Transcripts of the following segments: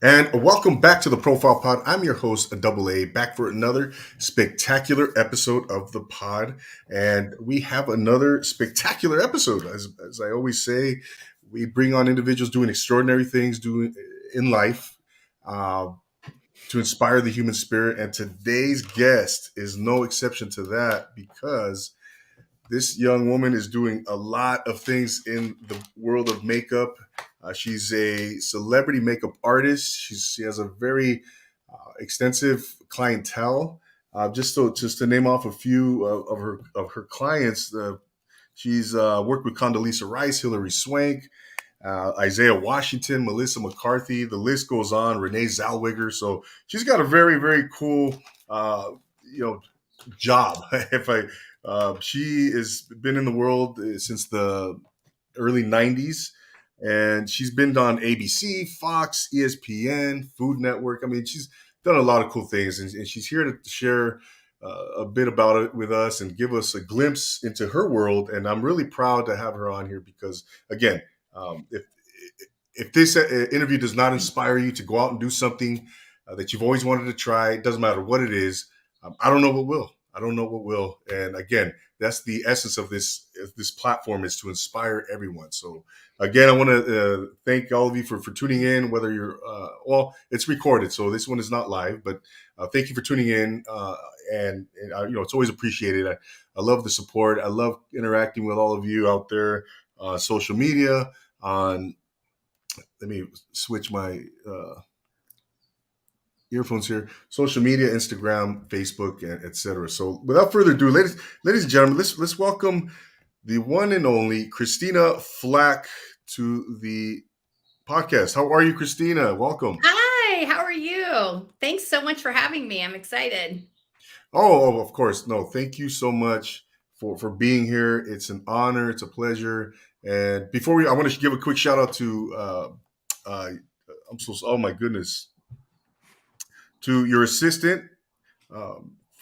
And welcome back to the Profile Pod. I'm your host, Double A, back for another spectacular episode of the pod. And we have another spectacular episode. As I always say, we bring on individuals doing extraordinary things doing in life uh, to inspire the human spirit. And today's guest is no exception to that because this young woman is doing a lot of things in the world of makeup. She's a celebrity makeup artist. She has a very extensive clientele. Just to name off a few of her clients, she's worked with Condoleezza Rice, Hilary Swank, Isaiah Washington, Melissa McCarthy. The list goes on. Renee Zellwegger. So she's got a very cool, you know, job. If I She has been in the world since the early 90s, and she's been on ABC, Fox, ESPN, Food Network. I mean, she's done a lot of cool things, and she's here to share a bit about it with us and give us a glimpse into her world. And I'm really proud to have her on here because, again, if this interview does not inspire you to go out and do something that you've always wanted to try, it doesn't matter what it is. I don't know what will. I don't know what will. And again, that's the essence of this platform, is to inspire everyone. So again, I want to thank all of you for tuning in, whether you're, it's recorded, so this one is not live, but thank you for tuning in. It's always appreciated. I love the support. I love interacting with all of you out there on social media. Let me switch my earphones here. Social media, Instagram, Facebook, and etc. So without further ado, ladies and gentlemen, let's welcome the one and only Christina Flach to the podcast. How are you, Christina? Welcome. Hi, how are you? Thanks so much for having me. I'm excited. Oh, of course. No, thank you so much for being here. It's an honor. It's a pleasure. And I want to give a quick shout out to oh my goodness, to your assistant,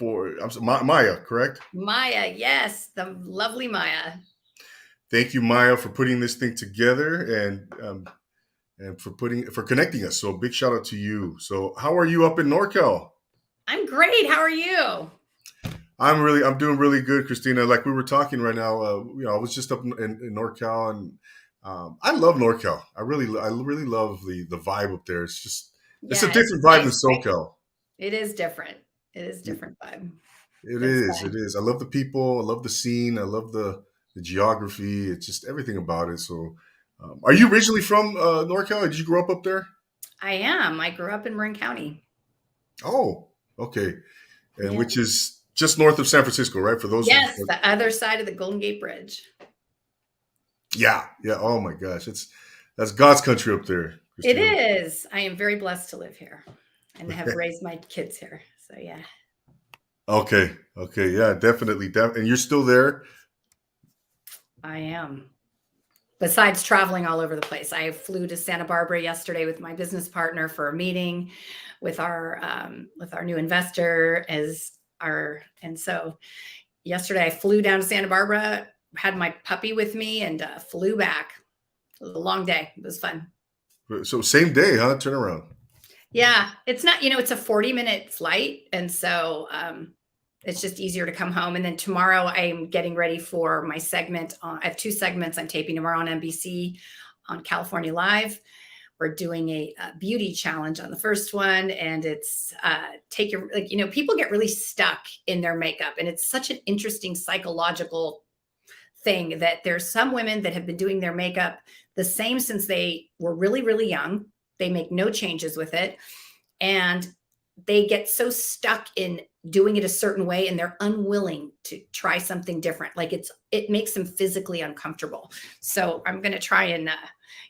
Maya, correct? Maya, yes, the lovely Maya. Thank you, Maya, for putting this thing together and for connecting us. So big shout out to you. So how are you up in NorCal? I'm great. How are you? I'm doing really good, Christina. Like we were talking right now, I was just up in NorCal, and I love NorCal. I really love the vibe up there. It's a different vibe than nice, right? SoCal. It is different. It is different vibe. It It's is. fun. It is. I love the people. I love the scene. I love the geography. It's just everything about it. So, are you originally from NorCal? Did you grow up there? I am. I grew up in Marin County. Oh, okay. And Yeah. which is just north of San Francisco, right? For those. Yes, the other side of the Golden Gate Bridge. Yeah. Yeah. Oh my gosh, that's God's country up there, It Christina. is. I am very blessed to live here and have raised my kids here. So yeah. Okay. Okay. Yeah. Definitely. And you're still there. I am. Besides traveling all over the place, I flew to Santa Barbara yesterday with my business partner for a meeting with our new investor and so yesterday I flew down to Santa Barbara, had my puppy with me, and flew back. It was a long day. It was fun. So same day, huh? Turnaround. Yeah, it's not, it's a 40-minute flight, and so it's just easier to come home. And then tomorrow I'm getting ready for my segment. I have two segments I'm taping tomorrow on NBC on California Live. We're doing a beauty challenge on the first one. And it's people get really stuck in their makeup. And it's such an interesting psychological thing that there's some women that have been doing their makeup the same since they were really, really young. They make no changes with it. And they get so stuck in doing it a certain way, and they're unwilling to try something different. Like it makes them physically uncomfortable. So I'm going to try and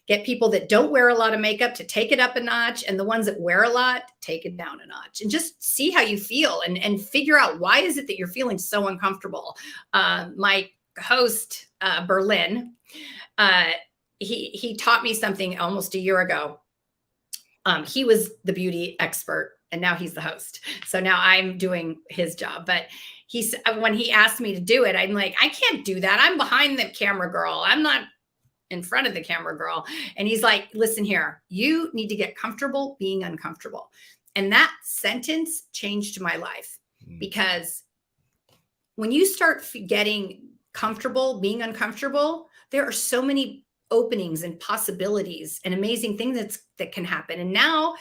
get people that don't wear a lot of makeup to take it up a notch, and the ones that wear a lot, take it down a notch, and just see how you feel and figure out why is it that you're feeling so uncomfortable. My host, Berlin, he taught me something almost a year ago. He was the beauty expert, and now he's the host. So now I'm doing his job. But when he asked me to do it, I'm like, I can't do that. I'm behind the camera, girl. I'm not in front of the camera girl. And he's like, listen here, you need to get comfortable being uncomfortable. And that sentence changed my life, because when you start getting comfortable being uncomfortable, there are so many openings and possibilities and amazing things that can happen. And now,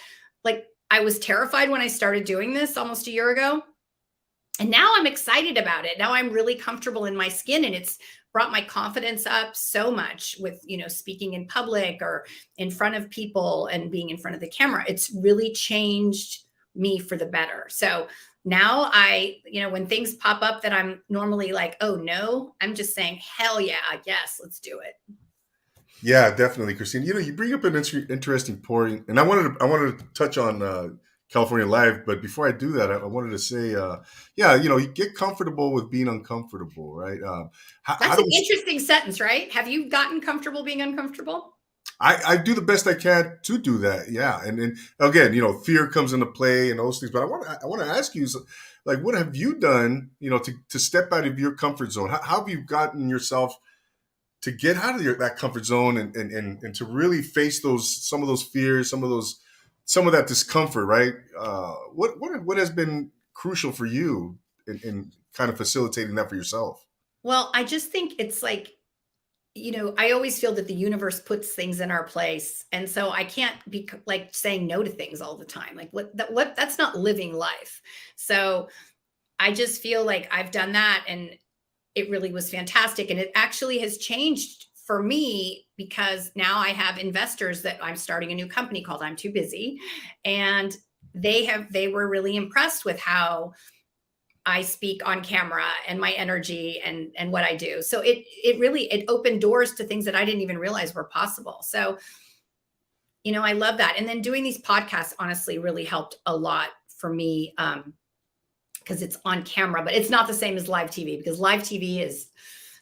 like, I was terrified when I started doing this almost a year ago. And now I'm excited about it. Now I'm really comfortable in my skin, and it's brought my confidence up so much with, speaking in public or in front of people and being in front of the camera. It's really changed me for the better. So now when things pop up that I'm normally like, oh no, I'm just saying, hell yeah, yes, let's do it. Yeah, definitely, Christine. You bring up an interesting point, and I wanted to touch on California Live, but before I do that, I wanted to say, you get comfortable with being uncomfortable, right? That's an interesting sentence, right? Have you gotten comfortable being uncomfortable? I do the best I can to do that, yeah. And again, fear comes into play and those things. But I want to ask you, like, what have you done, to step out of your comfort zone? How have you gotten yourself to get out of that comfort zone and to really face some of those fears, some of that discomfort, right? What has been crucial for you in kind of facilitating that for yourself? Well, I just think it's like, I always feel that the universe puts things in our place. And so I can't be like saying no to things all the time. Like that's not living life. So I just feel like I've done that, and it really was fantastic. And it actually has changed for me, because now I have investors that I'm starting a new company called I'm Too Busy. And they were really impressed with how I speak on camera and my energy and what I do. So it really opened doors to things that I didn't even realize were possible. So, I love that. And then doing these podcasts honestly really helped a lot for me, because it's on camera, but it's not the same as live TV, because live TV is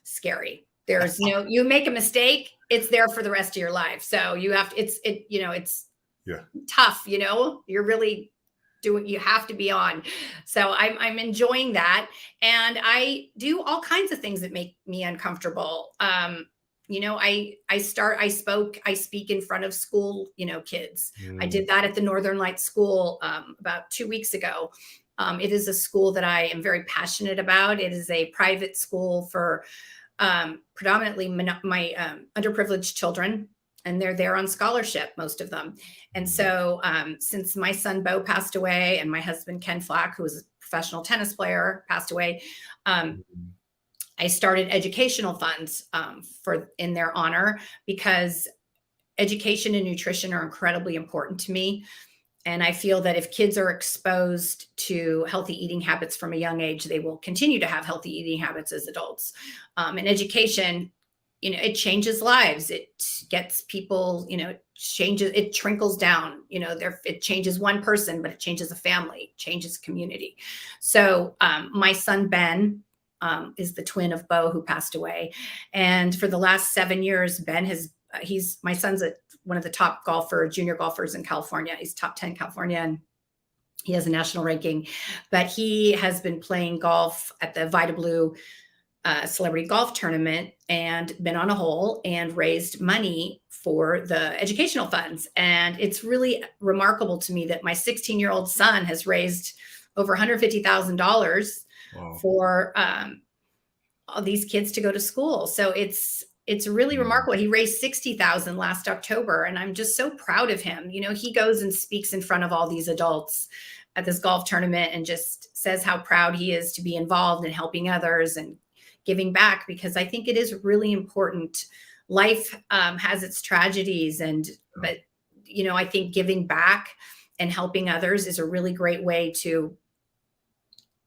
scary. There's you make a mistake, it's there for the rest of your life. So you have to, it's tough, you're really you have to be on. So I'm enjoying that. And I do all kinds of things that make me uncomfortable. I speak in front of school, kids. I did that at the Northern Lights School about 2 weeks ago. It is a school that I am very passionate about. It is a private school for predominantly my underprivileged children. And they're there on scholarship, most of them. And so since my son, Bo, passed away, and my husband, Ken Flach, who was a professional tennis player, passed away, I started educational funds in their honor, because education and nutrition are incredibly important to me. And I feel that if kids are exposed to healthy eating habits from a young age, they will continue to have healthy eating habits as adults. And education, it changes lives. It gets people, it trickles down, it changes one person, but it changes a family, changes a community. So my son, Ben, is the twin of Bo, who passed away. And for the last 7 years, Ben my son's one of the top junior golfers in California. He's top 10 in California, and he has a national ranking, but he has been playing golf at the Vita Blue celebrity golf tournament, and been on a hole and raised money for the educational funds. And it's really remarkable to me that my 16-year-old son has raised over $150,000 for all these kids to go to school. So it's really remarkable. He raised $60,000 last October, and I'm just so proud of him. He goes and speaks in front of all these adults at this golf tournament and just says how proud he is to be involved in helping others and giving back, because I think it is really important. Life has its tragedies, but I think giving back and helping others is a really great way to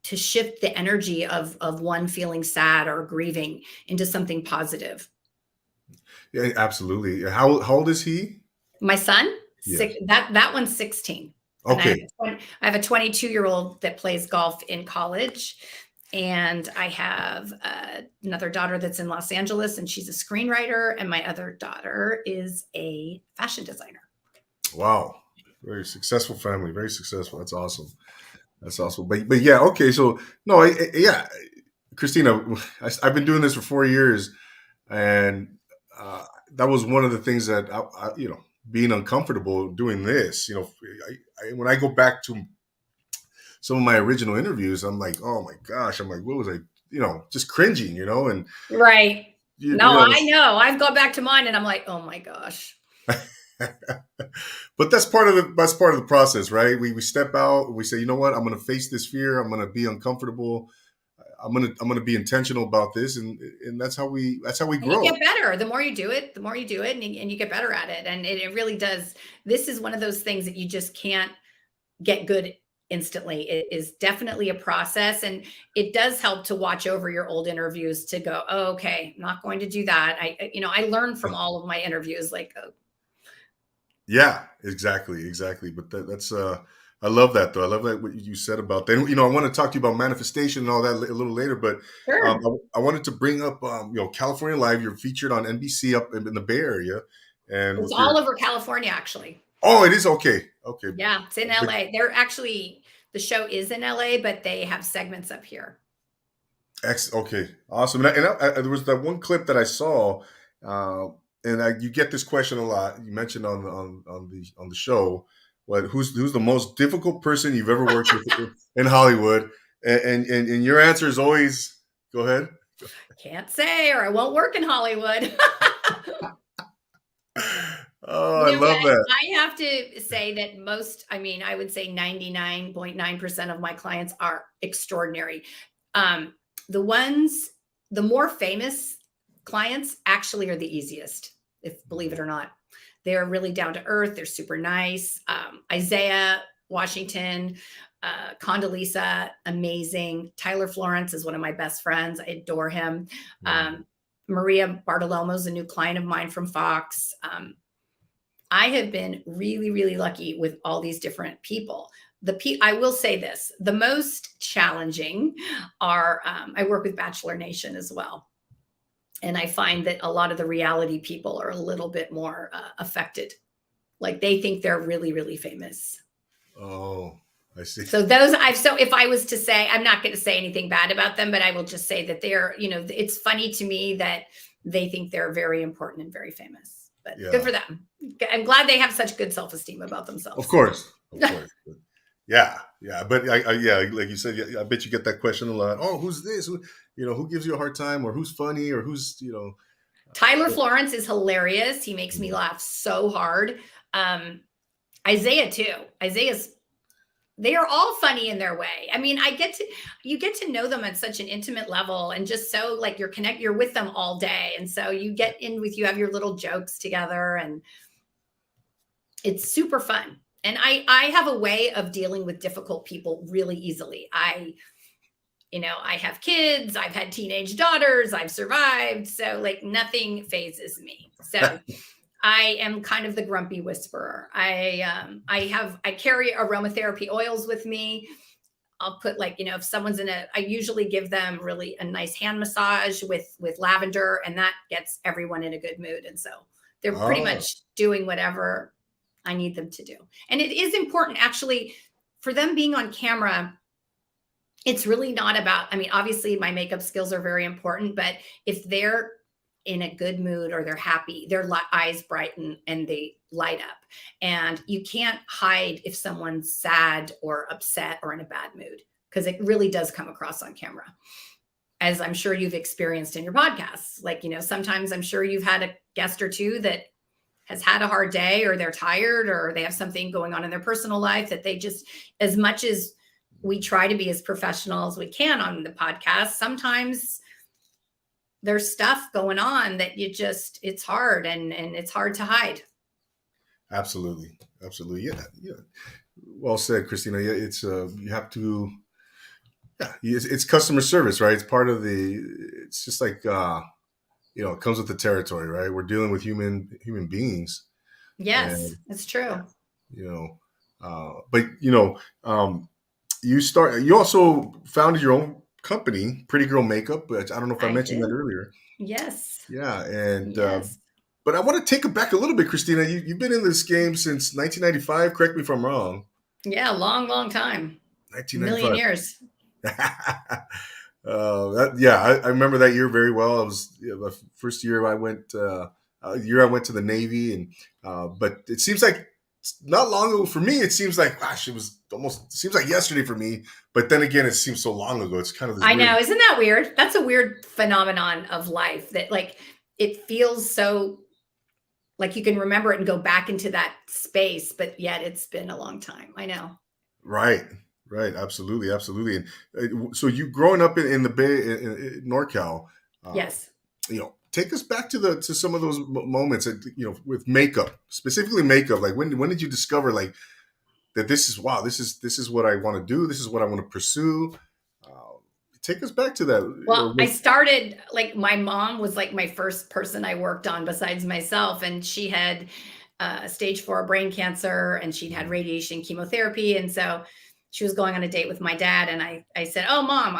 shift the energy of one feeling sad or grieving into something positive. Yeah, absolutely. How old is he? My son, Yes. that one's 16. Okay. And I have a 22-year-old that plays golf in college. And I have another daughter that's in Los Angeles, and she's a screenwriter. And my other daughter is a fashion designer. Wow. Very successful family. Very successful. That's awesome. But yeah, okay. So no, Christina, I've been doing this for 4 years, and that was one of the things that being uncomfortable doing this. When I go back to some of my original interviews, I'm like, oh my gosh, I'm like, what was I, just cringing, and Right. you, No, you know, I know. I've gone back to mine and I'm like, oh my gosh. but that's part of the process, right? We step out, we say, you know what, I'm going to face this fear. I'm going to be uncomfortable. I'm gonna be intentional about this, and that's how we And you grow. get better. The more you do it, and you get better at it. And it really does. This is one of those things that you just can't get good instantly. It is definitely a process. And it does help to watch over your old interviews to go, oh, okay, I'm not going to do that. I learned from all of my interviews, like, oh, Yeah, exactly. But that's I love that though. I love that what you said about that. I want to talk to you about manifestation and all that a little later. But sure. I wanted to bring up California Live. You're featured on NBC up in the Bay Area, and It's with your all over California, actually. it is okay. Okay, Yeah, it's in but LA. The show is in LA, but they have segments up here. Okay, awesome. And there was that one clip that I saw, uh, you get this question a lot. You mentioned on the show, who's the most difficult person you've ever worked with in Hollywood, and your answer is always, go ahead. Can't say, or I won't work in Hollywood. Oh, I You know love what? that. I have to say that I would say 99.9% of my clients are extraordinary. Um, the more famous clients actually are the easiest, if believe it or not. They're really down to earth. They're super nice. Isiah Washington, Condoleezza, amazing. Tyler Florence is one of my best friends. I adore him. Mhm. Maria Bartolomo is a new client of mine from Fox. I have been really, really lucky with all these different people. I will say this: the most challenging are I work with Bachelor Nation as well, and I find that a lot of the reality people are a little bit more affected. Like they think they're really, really famous. Oh, I see. So if I was to say, I'm not going to say anything bad about them, but I will just say that it's funny to me that they think they're very important and very famous. But good Yeah, for them. I'm glad they have such good self-esteem about of themselves. course, of course. Yeah, but yeah, like you said, yeah, I bet you get that question a lot. Oh, who's this? Who gives you a hard time, or who's funny, or who's. Tyler Florence is hilarious. He makes me Mhm. laugh so hard. Um, Isiah too. They are all funny in their way. I mean, you get to know them at such an intimate level, and just so like you're with them all day. And so you have your little jokes together, and it's super fun. And I have a way of dealing with difficult people really easily. I have kids, I've had teenage daughters, I've survived. So like nothing phases me. So I am kind of the grumpy whisperer. I carry aromatherapy oils with me. I'll put if someone's I usually give them really a nice hand massage with lavender, and that gets everyone in a good mood. And so they're pretty Oh, much doing whatever I need them to do. And it is important actually for them being on camera. It's really not about, I mean, obviously my makeup skills are very important, but if they're in a good mood or they're happy, their eyes brighten and they light up. And you can't hide if someone's sad or upset or in a bad mood, because it really does come across on camera. As I'm sure you've experienced in your podcasts. Sometimes I'm sure you've had a guest or two that has had a hard day, or they're tired, or they have something going on in their personal life that they just, as much as we try to be as professional as we can on the podcast, sometimes there's stuff going on that it's hard, and it's hard to hide. absolutely. Yeah. Well said, Christina. Yeah, it's you have to. Yeah, it's customer service, right? It's part of the. It's just like it comes with the territory, right? We're dealing with human beings, Yes, and it's true. you know, but you also founded your own company, Pretty Girl Makeup. But I don't know if I I mentioned that did. earlier. Yes. Yeah, and Yes. but I want to take it back a little bit, Christina. You've been in this game since 1995. Correct me if I'm wrong. Yeah, long, long time. A million 1995. years. Yeah, I remember that year very well. I was the first year I went. year I went to the Navy, and but it seems like not long ago for me. It seems like, gosh, it was almost seems like yesterday for me. But then again, it seems so long ago. It's kind of this I weird. know. Isn't that weird? That's a weird phenomenon of life that like it feels so like you can remember it and go back into that space, but yet it's been a long time. I know. Right, right, absolutely, absolutely. And so you growing up in the Bay, in NorCal, uh, Yes. take us back to some of those moments, with makeup, specifically makeup. Like when did you discover like that this is wow, this is what I want to do, this is what I want to pursue? Uh, Take us back to that. Well, I started like my mom was like my first person I worked on besides myself, and she had stage 4 brain cancer, and she'd had radiation chemotherapy, and so she was going on a date with my dad, and I said, "Oh, mom,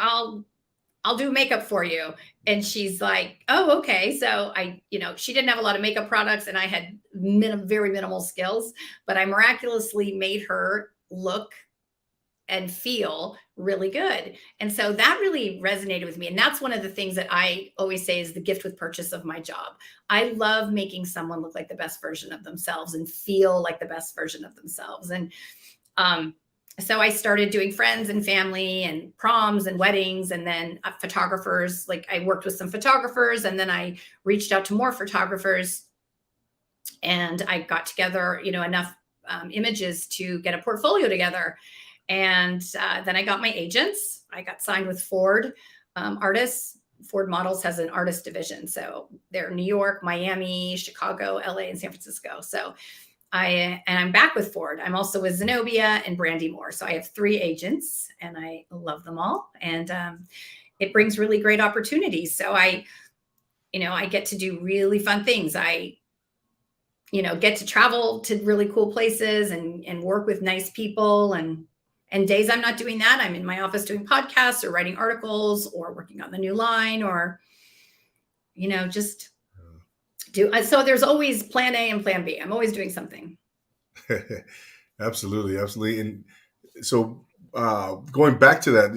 I'll do makeup for you," and she's like, "Oh, okay." So she didn't have a lot of makeup products, and I had very minimal skills, but I miraculously made her look and feel really good. And so that really resonated with me. And that's one of the things that I always say is the gift with purchase of my job. I love making someone look like the best version of themselves and feel like the best version of themselves. And so I started doing friends and family and proms and weddings, and then photographers. Like I worked with some photographers, and then I reached out to more photographers, and I got together, enough images to get a portfolio together. And then I got my agents. I got signed with Ford artists. Ford Models has an artist division. So they're New York, Miami, Chicago, LA, and San Francisco. So I'm back with Ford. I'm also with Zenobia and Brandy Moore. So I have 3 agents, and I love them all. And it brings really great opportunities. So I get to do really fun things. I get to travel to really cool places and work with nice people. And days I'm not doing that, I'm in my office doing podcasts or writing articles or working on the new line, or, just do. So there's always plan A and plan B. I'm always doing something. Absolutely, absolutely. And so going back to that,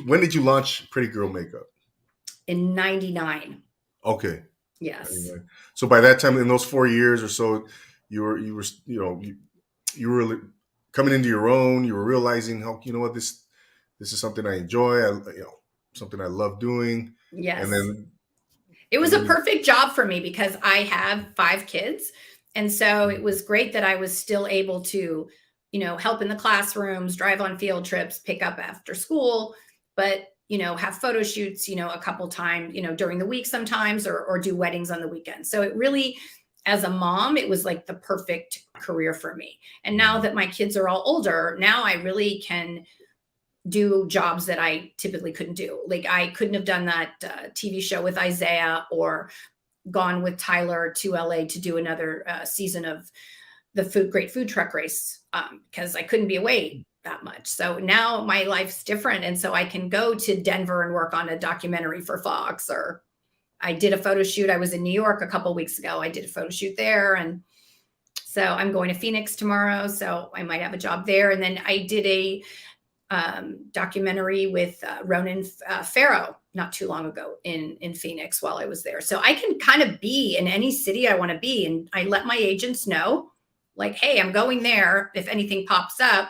when did you launch Pretty Girl Makeup? In 99. Okay. Yes. So by that time, in those 4 years or so, you were you were coming into your own. You were realizing how this is something I enjoy. Something I love doing. Yes. And then it was a perfect job for me because I have 5 kids, and so it was great that I was still able to, help in the classrooms, drive on field trips, pick up after school, but have photo shoots, a couple times, during the week sometimes, or do weddings on the weekend. So it really, as a mom, it was like the perfect career for me. And now that my kids are all older, now I really can do jobs that I typically couldn't do. Like I couldn't have done that TV show with Isiah, or gone with Tyler to LA to do another season of the great food truck race, because I couldn't be away that much. So now my life's different. And so I can go to Denver and work on a documentary for Fox, or I did a photo shoot. I was in New York a couple of weeks ago. I did a photo shoot there. And so I'm going to Phoenix tomorrow. So I might have a job there. And then I did a documentary with Ronan Farrow not too long ago in Phoenix while I was there. So I can kind of be in any city I want to be. And I let my agents know, like, hey, I'm going there. If anything pops up,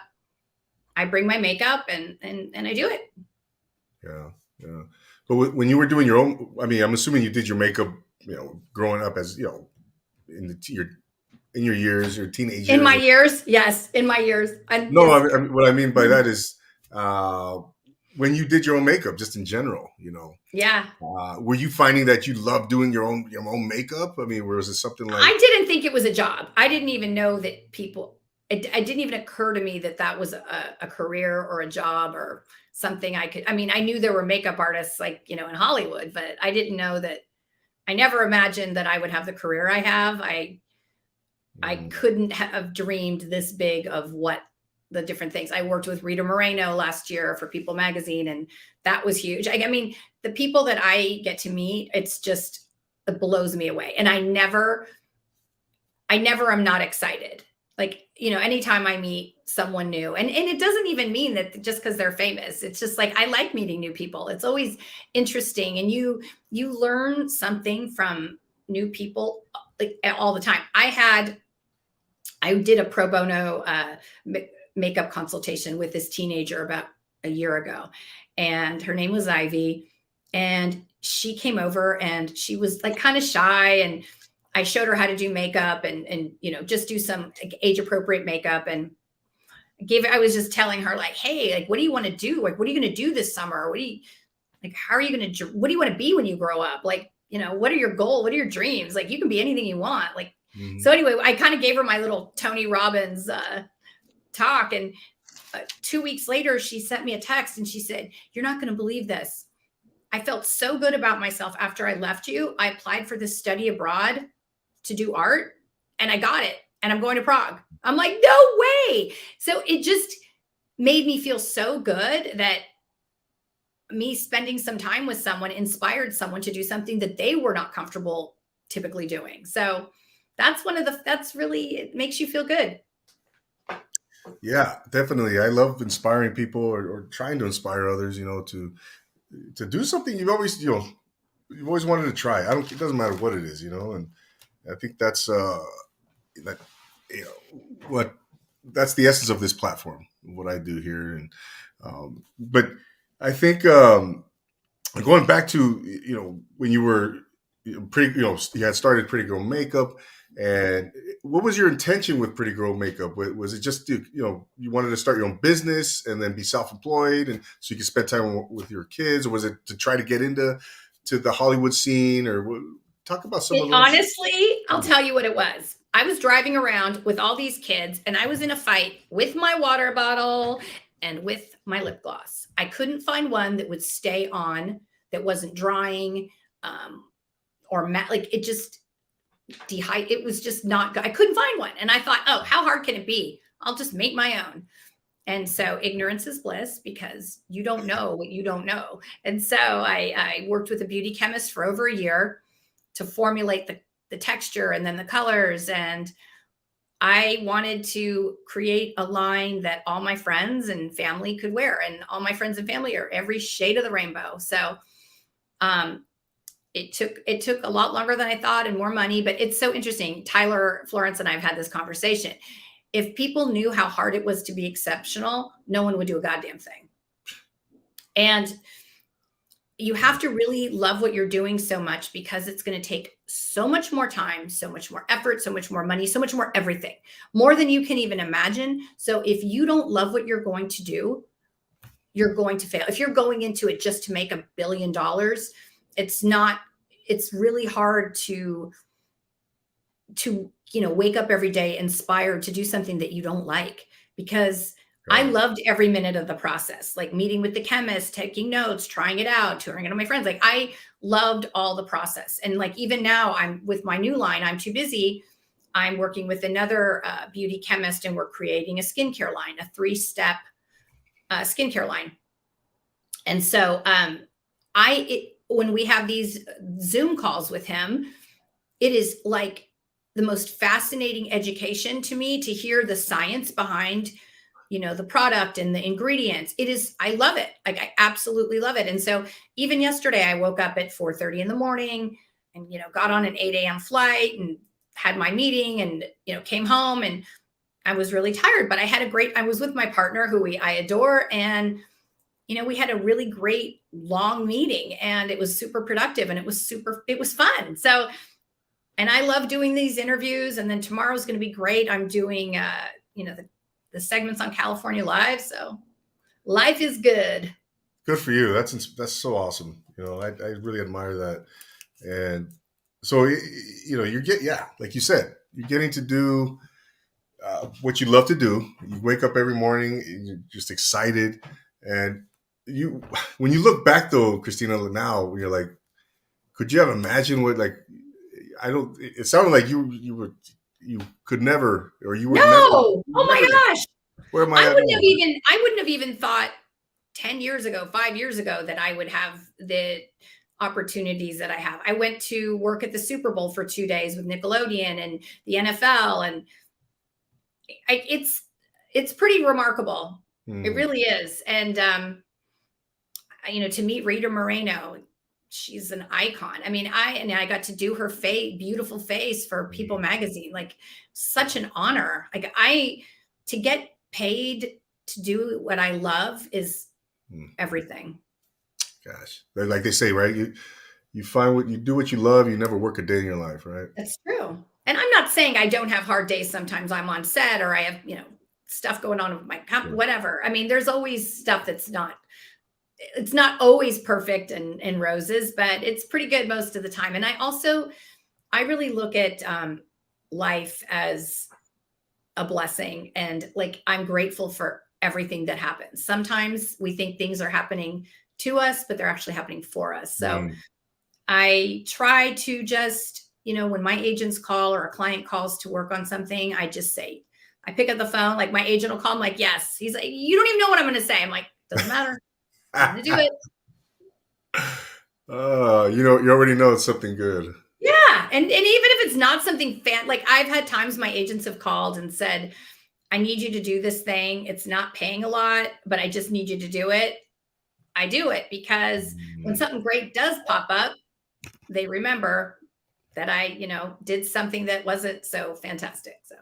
I bring my makeup and I do it. Yeah. Yeah. But when you were doing your own, I mean, I'm assuming you did your makeup, growing up as, in your years, your teenage years. In my years, yes, in my years. No, yes. What I mean by that is when you did your own makeup, just in general, Yeah. Were you finding that you loved doing your own makeup? I mean, was it something like? I didn't think it was a job. I didn't even know that people. It didn't even occur to me that was a career or a job or something I could. I mean, I knew there were makeup artists like in Hollywood, but I didn't know that. I never imagined that I would have the career I have. I couldn't have dreamed this big of what the different things. I worked with Rita Moreno last year for People magazine, and that was huge. I mean, the people that I get to meet, it blows me away. And I never am not excited. Like, anytime I meet someone new, and it doesn't even mean that just because they're famous. It's just like I like meeting new people. It's always interesting, and you learn something from new people like all the time. I did a pro bono makeup consultation with this teenager about a year ago, and her name was Ivy, and she came over and she was like kind of shy, and I showed her how to do makeup and just do some like, age appropriate makeup, and I was just telling her like, hey, like, what do you want to do? Like, what are you going to do this summer? How are you going to, what do you want to be when you grow up? Like, what are your goals? What are your dreams? Like, you can be anything you want. Like, Mhm. so anyway, I kind of gave her my little Tony Robbins talk. And 2 weeks later, she sent me a text and she said, you're not going to believe this. I felt so good about myself after I left you. I applied for this study abroad to do art and I got it. And I'm going to Prague. I'm like, no way. So it just made me feel so good that me spending some time with someone inspired someone to do something that they were not comfortable typically doing. So that's really, it makes you feel good. Yeah, definitely. I love inspiring people or trying to inspire others, to do something you've always wanted to try. It doesn't matter what it is, and I think that's that you know what that's the essence of this platform, what I do here. And but I think going back to when you were pretty, you had started Pretty Girl Makeup, and what was your intention with Pretty Girl Makeup? Was it just you wanted to start your own business and then be self-employed, and so you could spend time with your kids, or was it to try to get into the Hollywood scene, or talk about some of those? Honestly, I'll tell you what it was. I was driving around with all these kids and I was in a fight with my water bottle and with my lip gloss. I couldn't find one that would stay on, that wasn't drying, or matte. Like it just it was just not good. I couldn't find one. And I thought, oh, how hard can it be? I'll just make my own. And so ignorance is bliss because you don't know what you don't know. And so I worked with a beauty chemist for over a year to formulate the texture and then the colors. And I wanted to create a line that all my friends and family could wear. And all my friends and family are every shade of the rainbow. So um, it took a lot longer than I thought and more money, but it's so interesting. Tyler, Florence, and I've had this conversation. If people knew how hard it was to be exceptional, no one would do a goddamn thing. And you have to really love what you're doing so much because it's going to take so much more time, so much more effort, so much more money, so much more everything, more than you can even imagine. So if you don't love what you're going to do, you're going to fail. If you're going into it just to make $1 billion, it's really hard to wake up every day inspired to do something that you don't like, because I loved every minute of the process, like meeting with the chemist, taking notes, trying it out, touring it on my friends. Like I loved all the process. And like, even now I'm with my new line, I'm too busy. I'm working with another beauty chemist and we're creating a skincare line, a 3-step skincare line. And so when we have these Zoom calls with him, it is like the most fascinating education to me to hear the science behind the product and the ingredients. I love it. Like I absolutely love it. And so even yesterday I woke up at 4:30 in the morning and, got on an 8 a.m. flight and had my meeting and, came home, and I was really tired, but I was with my partner who I adore. And, we had a really great long meeting and it was super productive and it was fun. So, and I love doing these interviews, and then tomorrow's going to be great. I'm doing, the segments on California Live. So life is good. Good for you. That's so awesome. I really admire that. And so like you said, you're getting to do what you love to do. You wake up every morning, and you're just excited. And when you look back though, Christina, now you're like, could you have imagined what, like, it sounded like you could never, or you would No. never. Oh my gosh. Where am I at now? I wouldn't have even thought 10 years ago, 5 years ago, that I would have the opportunities that I have. I went to work at the Super Bowl for 2 days with Nickelodeon and the NFL. And it's pretty remarkable. It Mm. really is. And to meet Rita Moreno, she's an icon. I mean, I got to do her beautiful face for People Mm. magazine. Like, such an honor. Like, to get paid to do what I love is Mm. everything. Gosh, like they say, right? You find what you do, what you love. You never work a day in your life, right? That's true. And I'm not saying I don't have hard days. Sometimes I'm on set or I have, stuff going on with my Sure. whatever. I mean, there's always stuff it's not always perfect and roses, but it's pretty good most of the time. And I really look at life as a blessing, and like, I'm grateful for everything that happens. Sometimes we think things are happening to us, but they're actually happening for us. So Mm. I try to just, when my agents call or a client calls to work on something, I just say, I pick up the phone, like my agent will call, I'm like, yes. He's like, you don't even know what I'm going to say. I'm like, doesn't matter. I'm going to do it. You already know it's something good. Yeah. And even if it's not something like, I've had times my agents have called and said, I need you to do this thing. It's not paying a lot, but I just need you to do it. I do it because when something great does pop up, they remember that I, did something that wasn't so fantastic. So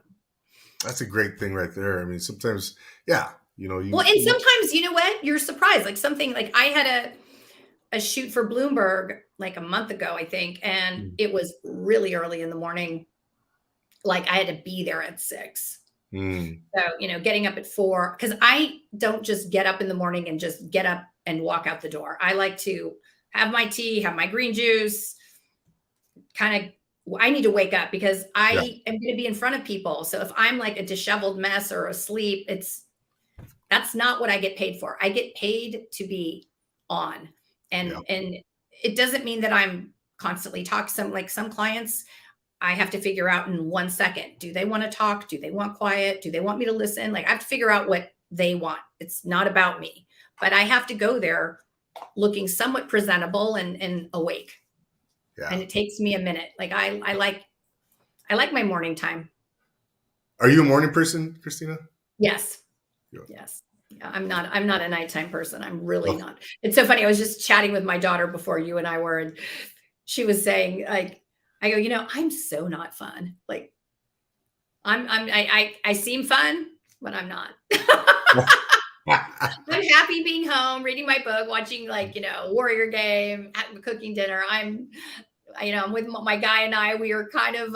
That's a great thing right there. I mean, sometimes, yeah, well, and sometimes, you know what, you're surprised. Like, something like, I had a shoot for Bloomberg like a month ago, I think, and it was really early in the morning. Like, I had to be there at 6. Mm. So, getting up at 4, because I don't just get up in the morning and just get up and walk out the door. I like to have my tea, have my green juice, I need to wake up because I am going to be in front of people. So if I'm like a disheveled mess or asleep, that's not what I get paid for. I get paid to be on. And it doesn't mean that I'm constantly talking. Some clients, I have to figure out in 1 second, do they want to talk? Do they want quiet? Do they want me to listen? Like, I have to figure out what they want. It's not about me, but I have to go there looking somewhat presentable and awake. Yeah. And it takes me a minute. Like, I like my morning time. Are you a morning person, Christina? Yes. Yeah. Yes. Yeah, I'm not a nighttime person. I'm really not. It's so funny. I was just chatting with my daughter before you and I were, and she was saying, like, I go, I'm so not fun. Like, I seem fun, but I'm not. I'm happy being home, reading my book, watching Warrior Game, cooking dinner. I'm with my guy and I, we are kind of,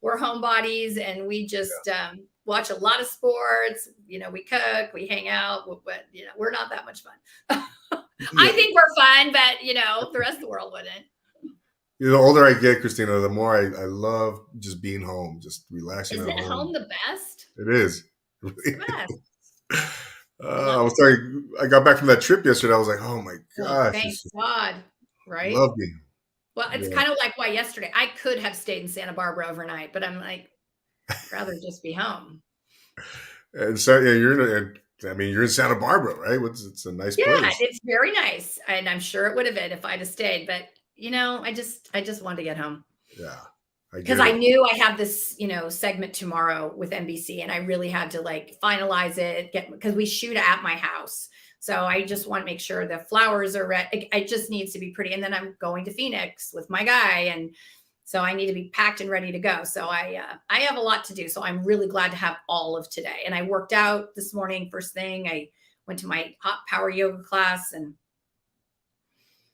we're homebodies, and we just watch a lot of sports. We cook, we hang out, but we're not that much fun. I think we're fun, but the rest of the world wouldn't. The older I get, Christina, the more I love just being home, just relaxing. Isn't home the best? It is. It's the best. I was sorry. I got back from that trip yesterday. I was like, oh my gosh. Thank God. Right? Love me. Well, it's kind of like why yesterday I could have stayed in Santa Barbara overnight, but I'm like, I'd rather just be home. And so, yeah, you're in Santa Barbara, right? It's a nice place. Yeah, it's very nice. And I'm sure it would have been if I'd have stayed, but I just wanted to get home. Yeah. Because I knew I had this, segment tomorrow with NBC, and I really had to finalize it, because we shoot at my house. So I just want to make sure the flowers are ready. It just needs to be pretty. And then I'm going to Phoenix with my guy. And so I need to be packed and ready to go. So I have a lot to do. So I'm really glad to have all of today. And I worked out this morning. First thing, I went to my hot power yoga class, and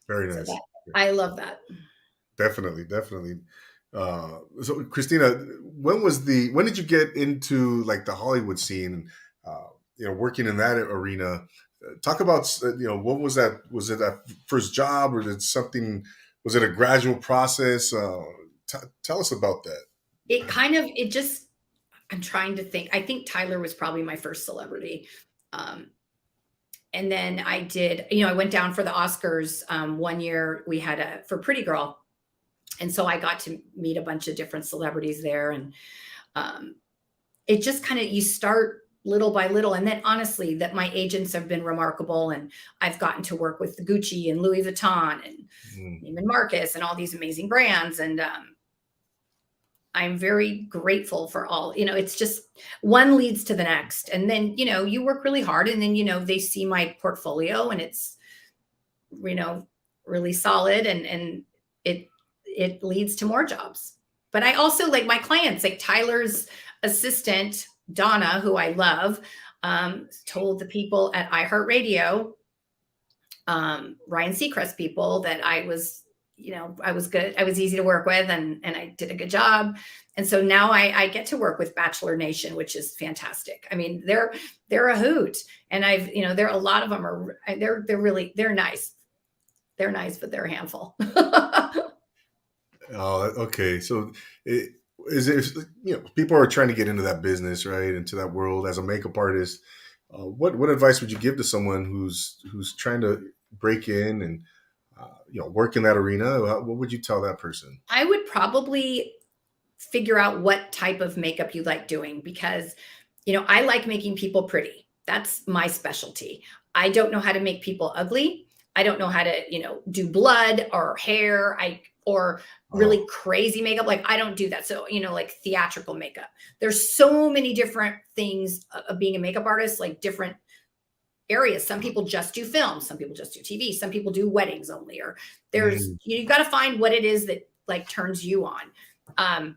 very nice. I love that. Definitely. So Christina, when did you get into the Hollywood scene, working in that arena? Talk about, what was that? Was it a first job, or was it a gradual process? Tell us about that. I'm trying to think. I think Tyler was probably my first celebrity. And then I did, I went down for the Oscars. One year we had for Pretty Girl. And so I got to meet a bunch of different celebrities there. And it just you start little by little. And then honestly, that my agents have been remarkable. And I've gotten to work with Gucci and Louis Vuitton and Neiman Marcus and all these amazing brands. And I'm very grateful for all, it's just one leads to the next. And then, you work really hard, and then, they see my portfolio, and it's, you know, really solid, and it it leads to more jobs. But I also like my clients, like Tyler's assistant, Donna, who I love, told the people at iHeartRadio, Ryan Seacrest people, that I was good. I was easy to work with, and I did a good job. And so now I get to work with Bachelor Nation, which is fantastic. I mean, they're a hoot. And there are a lot of them are, they're nice. They're nice, but they're a handful. Oh, okay. So is it, people are trying to get into that business, right? Into that world as a makeup artist. What advice would you give to someone who's trying to break in and work in that arena? What would you tell that person? I would probably figure out what type of makeup you like doing, because, I like making people pretty. That's my specialty. I don't know how to make people ugly. I don't know how to, do blood or hair. Or really Oh, crazy makeup. Like, I don't do that. So, like theatrical makeup. There's so many different things of being a makeup artist, like different areas. Some people just do film, some people just do TV, some people do weddings only, or mm, you've got to find what it is that like turns you on. Um,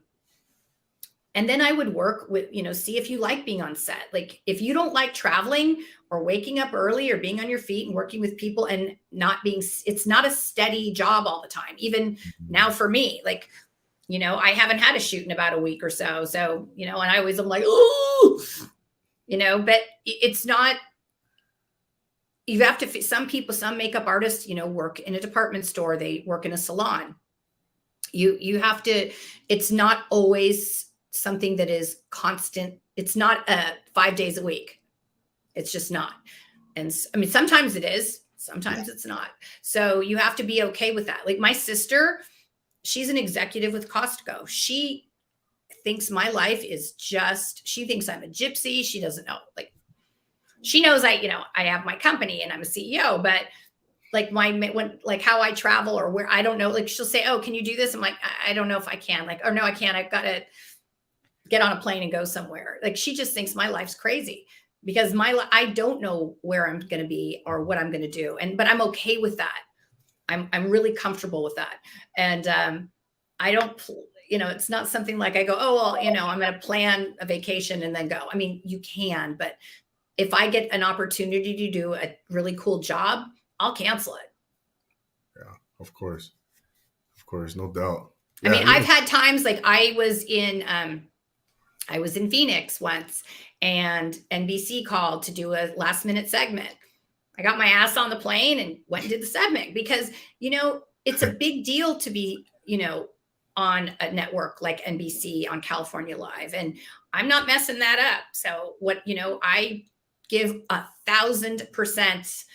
and then I would work with, see if you like being on set. Like, if you don't like traveling or waking up early or being on your feet and working with people and it's not a steady job all the time. Even mm, now for me, like, I haven't had a shoot in about a week or so. So, and I'm like, oh, but it's not, you have to, some makeup artists, work in a department store, they work in a salon. You have to, it's not always something that is constant. It's not 5 days a week. It's just not. And I mean, sometimes it is, yeah. sometimes it's not. So you have to be okay with that. Like my sister, she's an executive with Costco. She thinks my life is she thinks I'm a gypsy. She doesn't know. Like, she knows I have my company and I'm a CEO, but like like how I travel or where, I don't know. Like, she'll say, "Oh, can you do this?" I'm like, I don't know if I can. Like, "Oh no, I can't. I've got to get on a plane and go somewhere." Like, she just thinks my life's crazy, because I don't know where I'm going to be or what I'm going to do. But I'm okay with that. I'm really comfortable with that. And I don't, it's not something like I go, "Oh, well, I'm going to plan a vacation and then go." I mean, you can, but if I get an opportunity to do a really cool job, I'll cancel it. Yeah, of course, no doubt. I Yeah, mean, I've had times like I was in Phoenix once, and NBC called to do a last minute segment. I got my ass on the plane and went and did the segment, because, it's a big deal to be, on a network like NBC on California Live. And I'm not messing that up. So I give 1,000%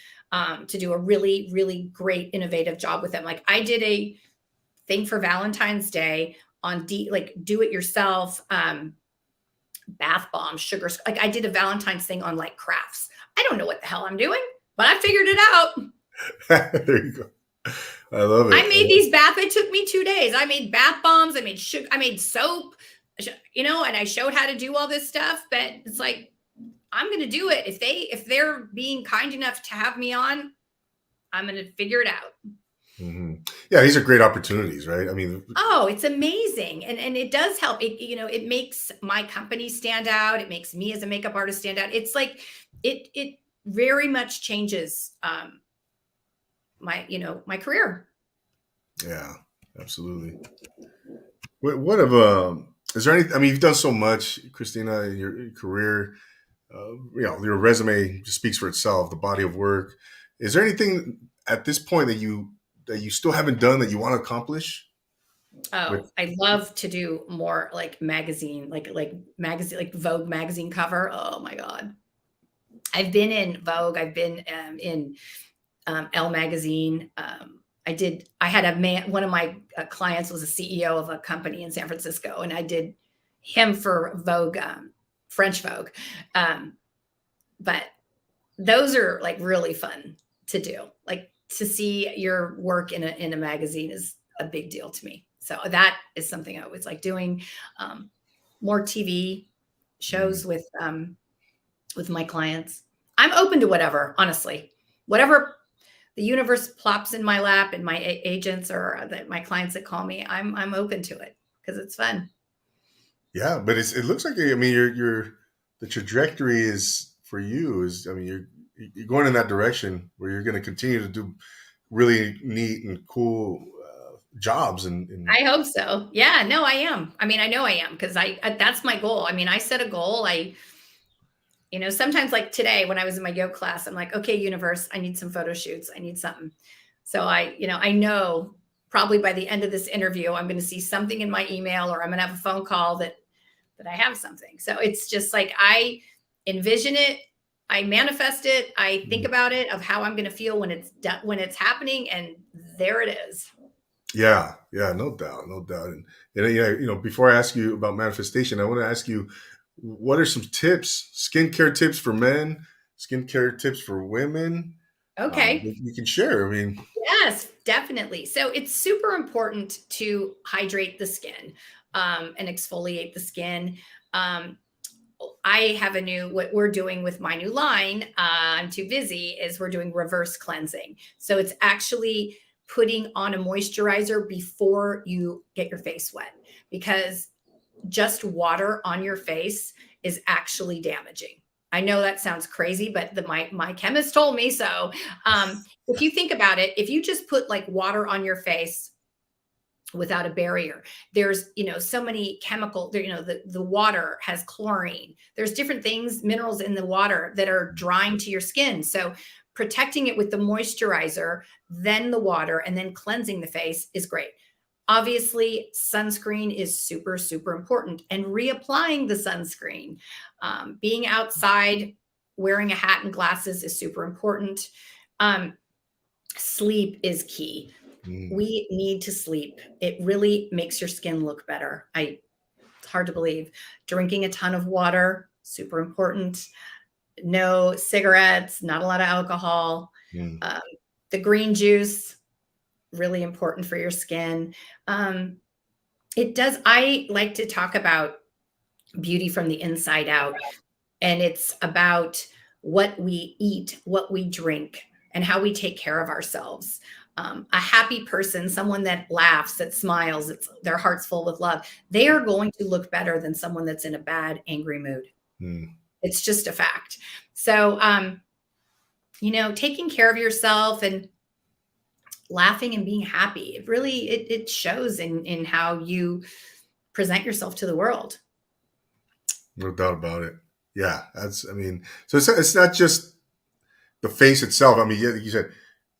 to do a really, really great, innovative job with them. Like, I did a thing for Valentine's Day on like do it yourself, bath bombs, sugar. Like, I did a Valentine's thing on like crafts. I don't know what the hell I'm doing, but I figured it out. there you go. I love it. I made these It took me 2 days. I made bath bombs. I made sugar. I made soap, and I showed how to do all this stuff. But it's like, I'm going to do it. If they're being kind enough to have me on, I'm going to figure it out. Hmm. Yeah, these are great opportunities, right? I mean, Oh, it's amazing. And it does help. It makes my company stand out. It makes me as a makeup artist stand out. It's like, it very much changes my career. yeah, absolutely. What of is there any? I mean, you've done so much, Christina, in your career. Your resume just speaks for itself. The body of work. Is there anything at this point that you still haven't done that you want to accomplish? Oh, With I love to do more like magazine, like magazine, like Vogue magazine cover. Oh my God. I've been in Vogue. I've been in Elle magazine. I had one of my clients was a CEO of a company in San Francisco, and I did him for Vogue, French Vogue. Um, but those are like really fun to do. Like, to see your work in a magazine is a big deal to me. So that is something I always like doing. More TV shows with my clients. I'm open to whatever, honestly, whatever the universe plops in my lap and my agents or my clients that call me, I'm open to it because it's fun. Yeah, but it looks like, I mean, the trajectory is for you is, I mean, you're going in that direction where you're going to continue to do really neat and cool jobs and I hope so. Yeah, no, I am. I mean, I know I am because that's my goal. I mean, I set a goal. Sometimes like today when I was in my yoga class, I'm like, okay, universe, I need some photo shoots. I need something. So I know probably by the end of this interview, I'm going to see something in my email or I'm going to have a phone call that I have something. So it's just like I envision it, I manifest it, I think about it of how I'm going to feel when it's done, when it's happening, and there it is. yeah, yeah, no doubt, no doubt. And yeah, before I ask you about manifestation, I want to ask you, what are some tips, skincare tips for men, skincare tips for women, Okay. that you can share? I mean, Yes, definitely. So it's super important to hydrate the skin and exfoliate the skin. Um, I have what we're doing with my new line. I'm too busy. Is we're doing reverse cleansing. So it's actually putting on a moisturizer before you get your face wet because just water on your face is actually damaging. I know that sounds crazy, but my chemist told me so. If you think about it, if you just put like water on your face without a barrier, there's so many chemical, the water has chlorine, there's different things, minerals in the water that are drying to your skin. So protecting it with the moisturizer, then the water, and then cleansing the face is great. Obviously, sunscreen is super, super important, and reapplying the sunscreen. Being outside, wearing a hat and glasses is super important. Sleep is key. We need to sleep. It really makes your skin look better. It's hard to believe. Drinking a ton of water, super important. No cigarettes, not a lot of alcohol. mm, Um, the green juice, really important for your skin. I like to talk about beauty from the inside out, and it's about what we eat, what we drink, and how we take care of ourselves. A happy person, someone that laughs, that smiles, their heart's full with love, they are going to look better than someone that's in a bad, angry mood. mm. It's just a fact. So, taking care of yourself and laughing and being happy, it shows in how you present yourself to the world. No doubt about it. Yeah, I mean, so it's not just the face itself. I mean, yeah, you said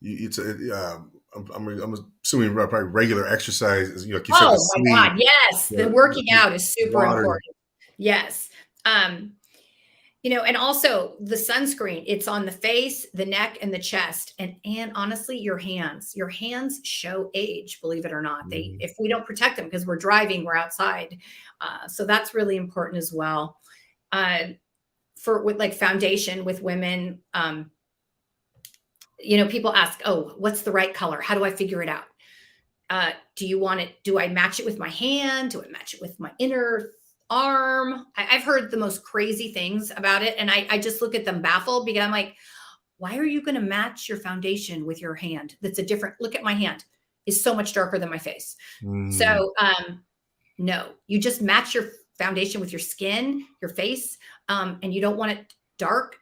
it's I'm assuming probably regular exercise, like you said, the Oh my sleep, God, yes, the working the out is super water. important. Yes. And also the sunscreen, it's on the face, the neck, and the chest. And honestly, your hands. Your hands show age, believe it or not. Mhm. If we don't protect them because we're driving, we're outside. So that's really important as well. Uh, with like foundation with women, people ask, oh, what's the right color? How do I figure it out? Do I match it with my hand? Do I match it with my inner arm? I've heard the most crazy things about it. And I just look at them baffled because I'm like, why are you going to match your foundation with your hand? Look at my hand is so much darker than my face. Mm, So, no, you just match your foundation with your skin, your face, and you don't want it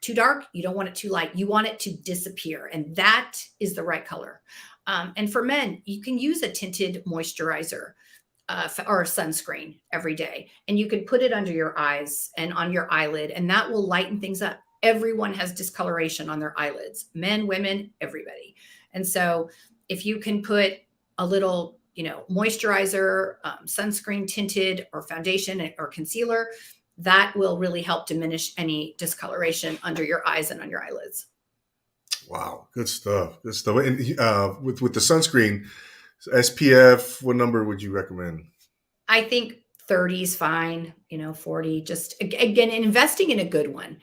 too dark. You don't want it too light. You want it to disappear. And that is the right color. And for men, you can use a tinted moisturizer or a sunscreen every day. And you can put it under your eyes and on your eyelid, and that will lighten things up. Everyone has discoloration on their eyelids, men, women, everybody. And so if you can put a little, moisturizer, sunscreen tinted or foundation or concealer, that will really help diminish any discoloration under your eyes and on your eyelids. wow, good stuff. Good stuff. And with the sunscreen, SPF, what number would you recommend? I think 30 is fine, 40, just again, investing in a good one,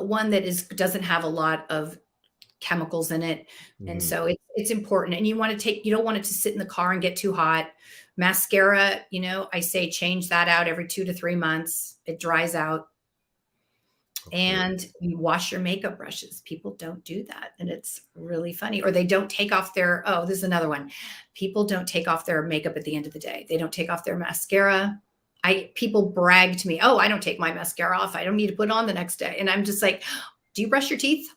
one that doesn't have a lot of chemicals in it. And Mhm. so it's important. And you don't want it to sit in the car and get too hot. Mascara, I say change that out every 2 to 3 months. It dries out. Okay. And you wash your makeup brushes. People don't do that. And it's really funny. Or they don't take off this is another one. People don't take off their makeup at the end of the day. They don't take off their mascara. People brag to me, oh, I don't take my mascara off. I don't need to put it on the next day. And I'm just like, do you brush your teeth?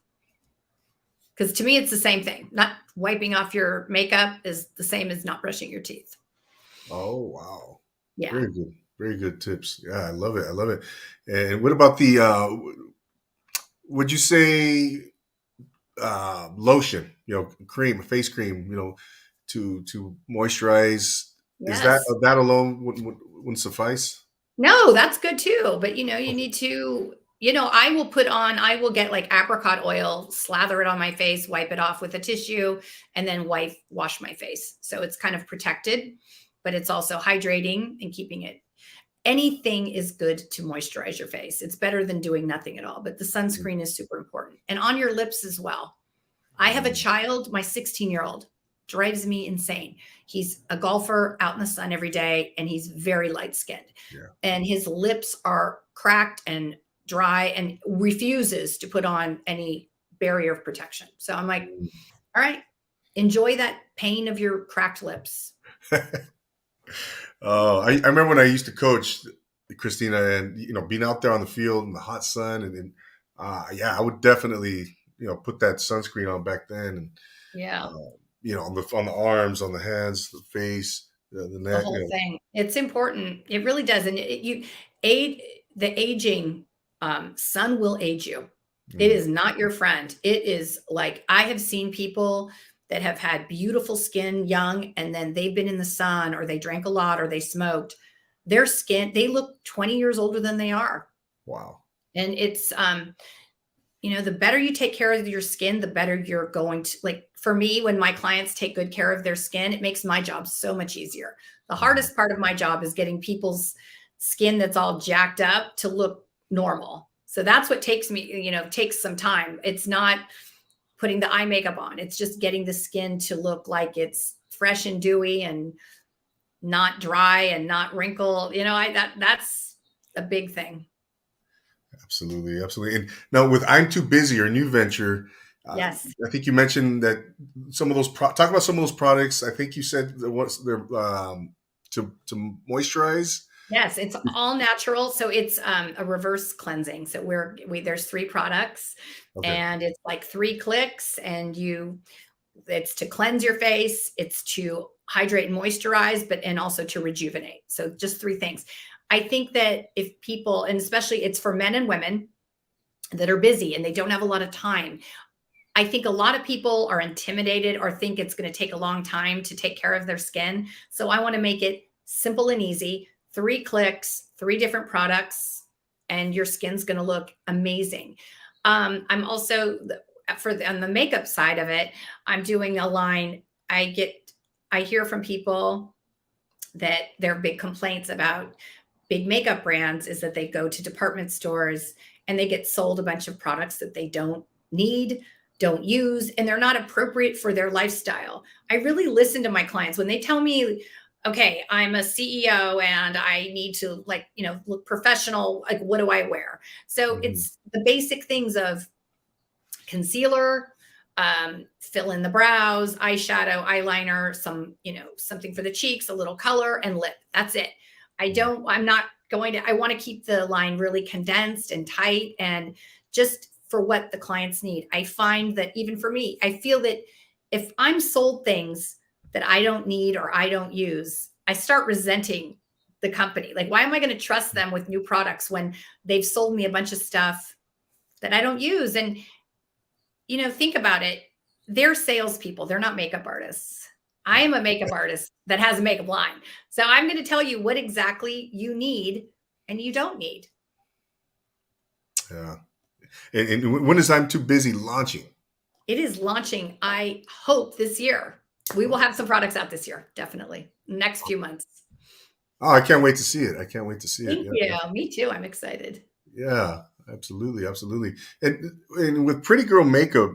Because to me, it's the same thing. Not wiping off your makeup is the same as not brushing your teeth. Oh, wow. Yeah. Very good. Very good tips. Yeah, I love it. I love it. And what about would you say lotion, cream, face cream, to moisturize? Is that Yes. that alone wouldn't suffice? No, that's good too. But you need to, I will get like apricot oil, slather it on my face, wipe it off with a tissue, and then wash my face. So it's kind of protected, but it's also hydrating and keeping it. Anything is good to moisturize your face. It's better than doing nothing at all, but the sunscreen is super important. And on your lips as well. I have a Mm, child, my 16-year-old drives me insane. He's a golfer out in the sun every day, and he's very light skinned. yeah. And his lips are cracked and dry and refuses to put on any barrier of protection. So I'm like, Mm. all right, enjoy that pain of your cracked lips. I remember when I used to coach, Christina, and being out there on the field in the hot sun, and yeah, I would definitely put that sunscreen on back then, and Yeah. on the arms, on the hands, the face, the The neck. whole thing. It's important. It really does. And you aid the aging, sun will age you. It Mm, is not your friend. It is like I have seen people that have had beautiful skin young, and then they've been in the sun or they drank a lot or they smoked. Their skin, they look 20 years older than they are. wow. And it's the better you take care of your skin, the better you're going to, like, for me, when my clients take good care of their skin, it makes my job so much easier. The Mhm. hardest part of my job is getting people's skin that's all jacked up to look normal. So that's what takes some time. It's not putting the eye makeup on. It's just getting the skin to look like it's fresh and dewy and not dry and not wrinkle. That's a big thing. Absolutely, absolutely. And now with I'm Too Busy, your new venture, uh, Yes. I think you mentioned that some of those talk about some of those products. I think you said that they're to moisturize. Yes, it's all natural. So it's a reverse cleansing. So there's 3 products, Okay. and it's like 3 clicks, and it's to cleanse your face, it's to hydrate and moisturize, and also to rejuvenate. So just 3 things. I think that if people, and especially it's for men and women that are busy and they don't have a lot of time. I think a lot of people are intimidated or think it's going to take a long time to take care of their skin. So I want to make it simple and easy. 3 clicks, 3 different products, and your skin's going to look amazing. I'm also on the makeup side of it. I'm doing a line. I hear from people that their big complaints about big makeup brands is that they go to department stores and they get sold a bunch of products that they don't need, don't use, and they're not appropriate for their lifestyle. I really listen to my clients when they tell me, okay, I'm a CEO and I need to, like, look professional. Like, what do I wear? So Mhm. it's the basic things of concealer, fill in the brows, eyeshadow, eyeliner, something for the cheeks, a little color, and lip. That's it. I'm not going to, I want to keep the line really condensed and tight and just for what the clients need. I find that even for me, I feel that if I'm sold things that I don't need or I don't use, I start resenting the company. Like, why am I going to trust them with new products when they've sold me a bunch of stuff that I don't use? And think about it. They're salespeople. They're not makeup artists. I am a makeup artist that has a makeup line. So I'm going to tell you what exactly you need and you don't need. Yeah. And when is I'm Too Busy launching? It is launching, I hope, this year. We will have some products out this year, definitely. Next few months. Oh, I can't wait to see it. I can't wait to see it. Thank Yeah, you. Me too. I'm excited. yeah, absolutely, absolutely. And with Pretty Girl Makeup,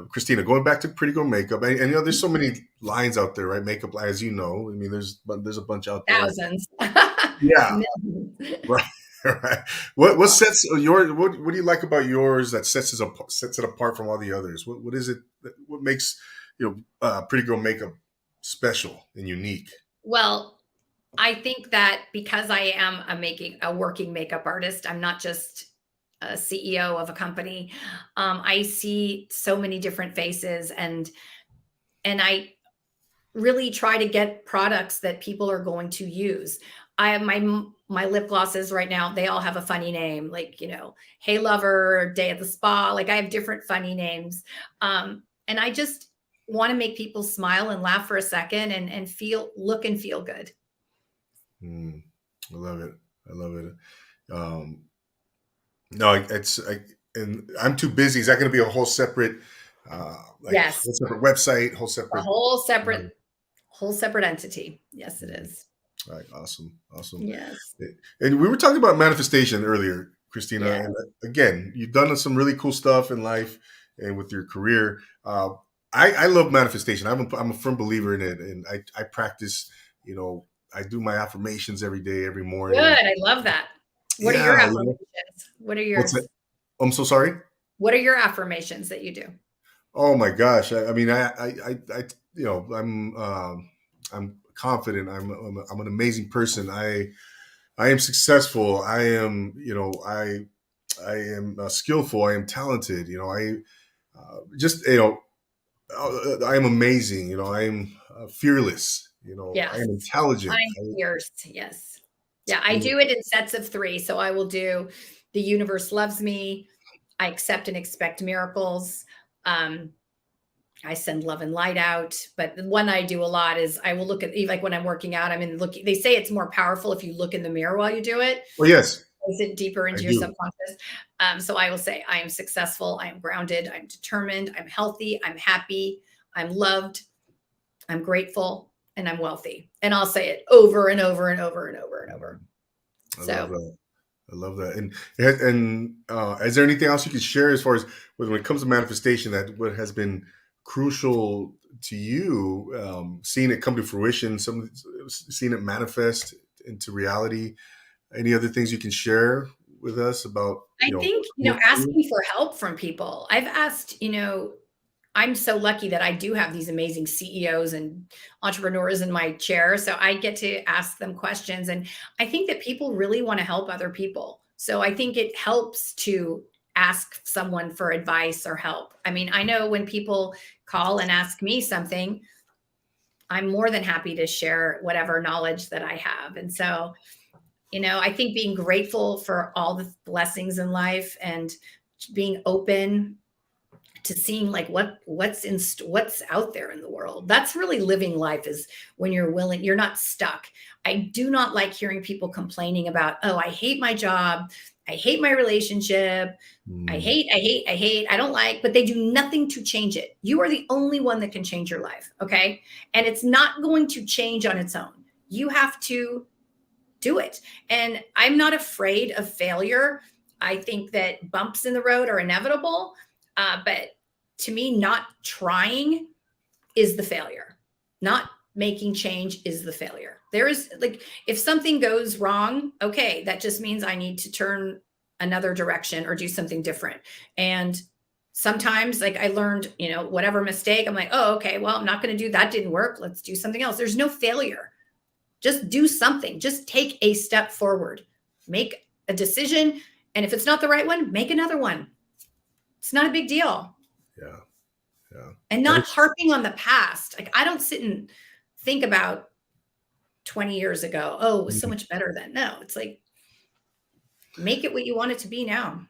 Christina, going back to Pretty Girl Makeup, and there's so many lines out there, right? Makeup, as you know, I mean, there's a bunch out there. Thousands. Yeah, Millions. right, right. What sets your what do you like about yours that sets it apart from all the others? What is it? What makes Pretty Girl Makeup special and unique? Well, I think that because I am a working makeup artist, I'm not just a CEO of a company. I see so many different faces, and I really try to get products that people are going to use. I my lip glosses right now, they all have a funny name, like, Hey Lover, Day at the Spa. Like, I have different funny names. And I just want to make people smile and laugh for a second and look and feel good. Mm, I love it. I love it. Um, no, and I'm too busy. Is that going to be a whole separate, Yes. whole separate website, whole A separate? whole separate entity. Yes, it is. All right, awesome, awesome. Yes. And we were talking about manifestation earlier, Christina. Yeah. And again, you've done some really cool stuff in life and with your career. I love manifestation. I'm a firm believer in it, and I practice. I do my affirmations every day, every Good. morning. I love that. What are Yeah, your affirmations? What are what's that? yours? I'm so sorry. What are your affirmations that you do? Oh my gosh! I mean, I'm confident. I'm an amazing person. I am successful. I am, I am skillful. I am talented. Just, I am amazing. I am fearless. I Yes. am intelligent. I'm fierce. Yes. Yeah. I do it in sets of 3. So I will do the universe loves me. I accept and expect miracles. I send love and light out. But the one I do a lot is I will look at, like when I'm working out, they say it's more powerful if you look in the mirror while you do it. Oh yes, Is it deeper I into your do. subconscious? So I will say, I am successful. I am grounded. I'm determined. I'm healthy. I'm happy. I'm loved. I'm grateful, and I'm wealthy. And I'll say it over and over and over and over and over. I love So that. I love that. And is there anything else you can share as far as when it comes to manifestation that what has been crucial to you, seeing it come to fruition, seeing it manifest into reality? Any other things you can share with us about, I think, asking for help from people. I've asked, I'm so lucky that I do have these amazing CEOs and entrepreneurs in my chair. So I get to ask them questions. And I think that people really want to help other people. So I think it helps to ask someone for advice or help. I mean, I know when people call and ask me something, I'm more than happy to share whatever knowledge that I have. And so, I think being grateful for all the blessings in life and being open to seeing like what's out there in the world. That's really living life, is when you're not stuck. I do not like hearing people complaining about, oh, I hate my job. I hate my relationship. I don't like, but they do nothing to change it. You are the only one that can change your life. Okay. And it's not going to change on its own. You have to do it. And I'm not afraid of failure. I think that bumps in the road are inevitable. But to me, not trying is the failure. Not making change is the failure. There is, like, if something goes wrong, okay, that just means I need to turn another direction or do something different. And sometimes, like, I learned, whatever mistake, I'm like, oh, okay, well, I'm not going to do that. Didn't work. Let's do something else. There's no failure. Just do something. Just take a step forward. Make a decision. And if it's not the right one, make another one. It's not a big deal. Yeah. Yeah. And not harping on the past. Like, I don't sit and think about 20 years ago. Oh, it was so much better then. No, it's like, make it what you want it to be now.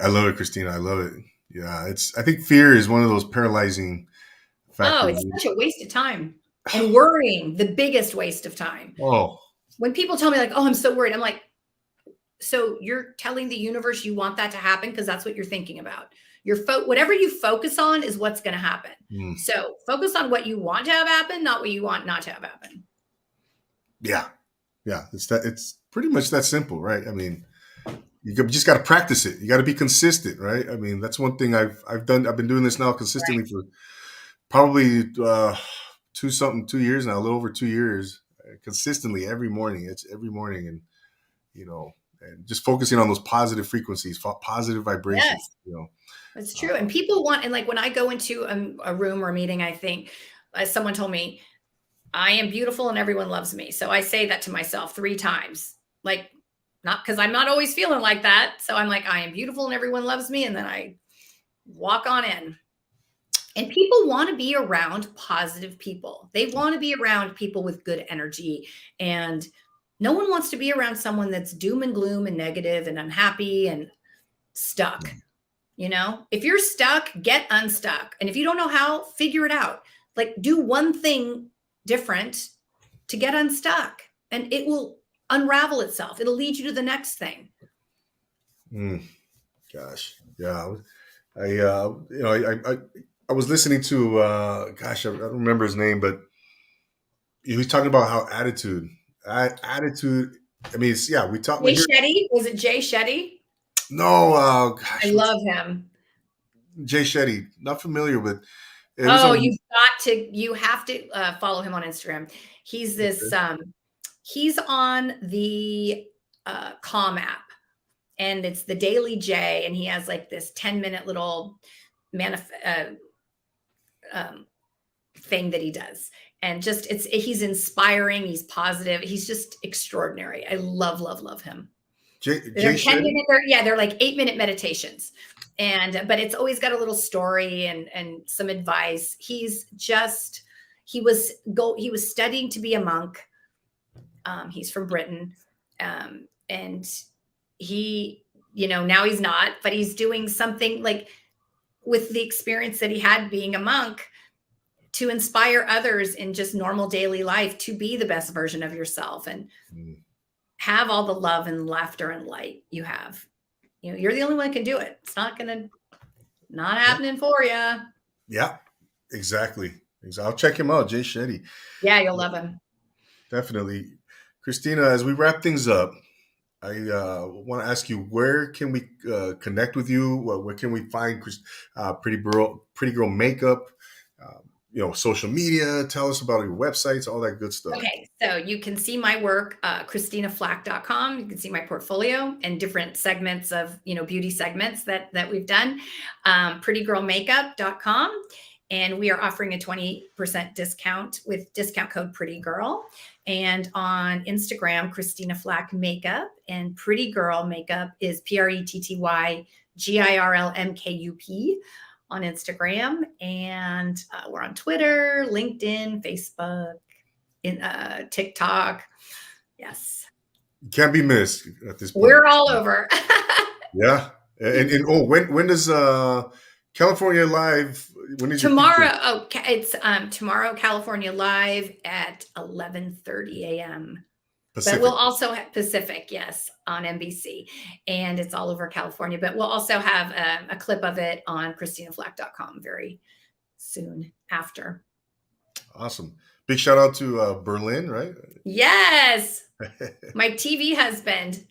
I love it, Christina. I love it. Yeah. I think fear is one of those paralyzing factors. Oh, it's such a waste of time. And worrying, the biggest waste of time. Oh. When people tell me like, oh, I'm so worried, I'm like, so you're telling the universe you want that to happen because that's what you're thinking about. Whatever you focus on is what's going to happen. So focus on what you want to have happen, not what you want not to have happen. Yeah. Yeah. It's pretty much that simple, right? I mean, You just got to practice it. You got to be consistent, right? I mean, that's one thing I've done. I've been doing this now consistently for probably 2 years now, a little over 2 years, consistently every morning. It's every morning, and you know, and just focusing on those positive frequencies, positive vibrations. Yes, You know, that's true. And people want, and like when I go into a room or a meeting, I think, as someone told me, I am beautiful and everyone loves me. So I say that to myself 3 times, like, not because I'm not always feeling like that. So I'm like, I am beautiful and everyone loves me. And then I walk on in. And people want to be around positive people. They want to be around people with good energy. And no one wants to be around someone that's doom and gloom and negative and unhappy and stuck. You know, if you're stuck, get unstuck. And if you don't know how, figure it out. Like, do one thing different to get unstuck, and it will unravel itself. It'll lead you to the next thing. gosh, yeah. I was listening to gosh, I don't remember his name, but he was talking about how attitude. I mean, we Jay hear. Shetty, was it Jay Shetty? No, I gosh, what's love him. Jay Shetty? Not familiar with. It was Oh, on. you have to follow him on Instagram. He's this, Okay. he's on the Calm app, and it's the Daily J, and he has like this 10-minute little thing that he does. And just he's inspiring, he's positive, he's just extraordinary. I love, love, love him. Jay They're 10 Shetty. minute, they're like 8-minute meditations. But it's always got a little story and some advice. He was studying to be a monk. He's from Britain. And he, now he's not, but he's doing something like with the experience that he had being a monk to inspire others in just normal daily life to be the best version of yourself and have all the love and laughter and light you have. You're the only one who can do it. It's not happening for you. Yeah, exactly. I'll check him out, Jay Shetty. Yeah, you'll love him. Definitely. Christina, as we wrap things up, I want to ask you, where can we connect with you? Where can we find Pretty Girl Makeup? Social media. Tell us about your websites, all that good stuff. Okay, so you can see my work, ChristinaFlach.com. You can see my portfolio and different segments of, beauty segments that we've done. PrettyGirlMakeup.com. And we are offering a 20% discount with discount code Pretty Girl. And on Instagram, Christina Flach Makeup, and Pretty Girl Makeup is PrettyGirlMkup on Instagram. And we're on Twitter, LinkedIn, Facebook, TikTok. Yes. You can't be missed at this point. We're all over. Yeah. And when does California Live? When is tomorrow? Oh, it's tomorrow, California Live at 11:30 a.m. Pacific. But we'll also have Pacific, yes, on NBC, and it's all over California. But we'll also have a clip of it on ChristinaFlach.com very soon after. Awesome! Big shout out to Berlin, right? Yes, my TV husband.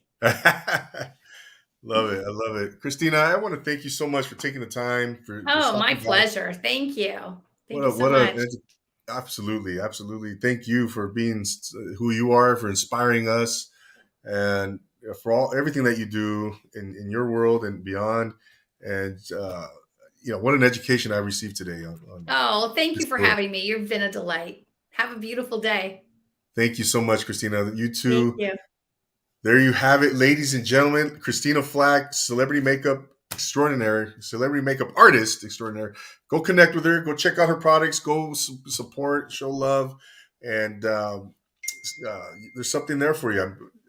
Love it. I love it. Christina, I want to thank you so much for taking the time. My pleasure. Thank you. Thank you so much. Absolutely. Absolutely. Thank you for being who you are, for inspiring us, and for everything that you do in your world and beyond. And, what an education I received today. Thank you for having me. You've been a delight. Have a beautiful day. Thank you so much, Christina. You too. Thank you. There you have it, ladies and gentlemen. Christina Flach, celebrity makeup extraordinaire, celebrity makeup artist extraordinaire. Go connect with her. Go check out her products. Go support, show love. And there's something there for you.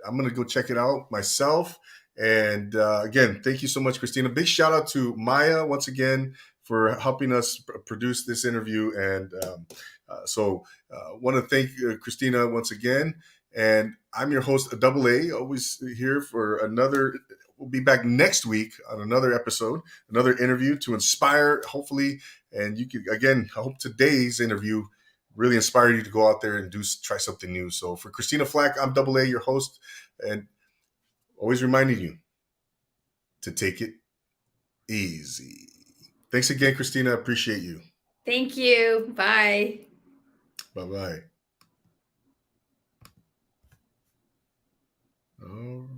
I'm going to go check it out myself. And again, thank you so much, Christina. Big shout out to Maya once again for helping us produce this interview. And want to thank Christina once again. And I'm your host, Double A, always here for another. We'll be back next week on another episode, another interview to inspire, hopefully. And you can, again, I hope today's interview really inspired you to go out there and try something new. So for Christina Flach, I'm Double A, your host, and always reminding you, to take it easy. Thanks again, Christina. I appreciate you. Thank you. Bye. Bye-bye. Oh.